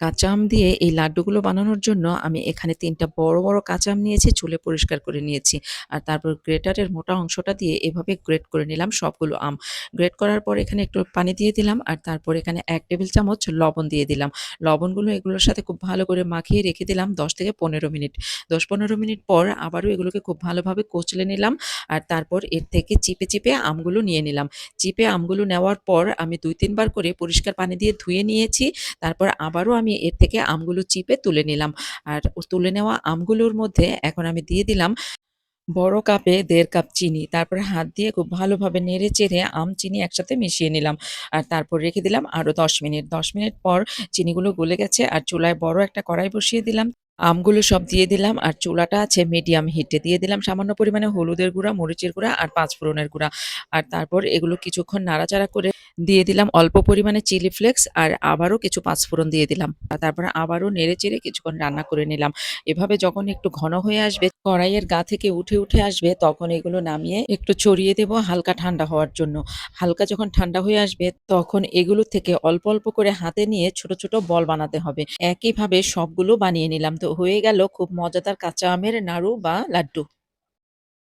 কাঁচা আম দিয়ে এই লাড্ডুগুলো বানানোর জন্য আমি এখানে ৩ টা বড়, বড় কাঁচা আম নিয়েছি, ছুলে পরিষ্কার করে নিয়েছি। আর তারপর গ্রেটারের মোটা অংশটা দিয়ে এভাবে গ্রেট করে নিলাম সবগুলো আম। গ্রেট করার পর এখানে একটু পানি দিয়ে দিলাম আর তারপর এখানে ১ টেবিল চামচ লবণ দিয়ে দিলাম। লবণগুলো এগুলোর সাথে খুব ভালো করে মাখিয়ে রেখে দিলাম ১০ থেকে ১৫ মিনিট। ১০-১৫ মিনিট পর আবারও এগুলোকে খুব ভালোভাবে কচলে নিলাম আর তারপর এর থেকে চিপে, চিপে আমগুলো নিয়ে নিলাম। চিপে আমগুলো নেওয়ার পর আমি ২-৩ বার করে পরিষ্কার পানি দিয়ে ধুয়ে নিয়েছি। তারপর আবারও আমি এর থেকে আমগুলো চিপে তুলে নিলাম। আর তুলে নেওয়া আমগুলোর মধ্যে এখন আমি দিয়ে দিলাম বড় কাপে ১.৫ কাপ চিনি। তারপরে হাত দিয়ে খুব ভালোভাবে নেড়ে-চেড়ে আম, চিনি একসাথে মিশিয়ে নিলাম। আর তারপর রেখে দিলাম আরো ১০ মিনিট। ১০ মিনিট পর চিনিগুলো গলে গেছে আর চুলায় বড় একটা কড়াই বসিয়ে দিলাম। আমগুলো সব দিয়ে দিলাম আর চুলাটা আছে মিডিয়াম হিটে। দিয়ে দিলাম সামান্য পরিমাণে হলুদের গুঁড়া, মরিচের গুঁড়া আর পাঁচফোড়নের গুঁড়া। আর তারপর এগুলো কিছুক্ষণ নাড়াচাড়া করে দিয়ে দিলাম অল্প পরিমাণে চিলি ফ্লেক্স আর আবারও কিছু পাঁচফোড়ন দিয়ে দিলাম। আর তারপরে আবারও নেড়ে-চেড়ে কিছুক্ষণ রান্না করে নিলাম। এভাবে যখন একটু ঘন হয়ে আসবে, কড়াইয়ের গা থেকে উঠে আসবে, তখন এগুলো নামিয়ে একটু ছড়িয়ে দেব হালকা ঠান্ডা হওয়ার জন্য। হালকা যখন ঠান্ডা হয়ে আসবে, তখন এগুলো থেকে অল্প, অল্প করে হাতে নিয়ে ছোট, ছোট বল বানাতে হবে। একইভাবে সবগুলো বানিয়ে নিলাম। তো হয়ে গেল খুব মজাদার কাঁচা আমের নাড়ু বা লাড্ডু।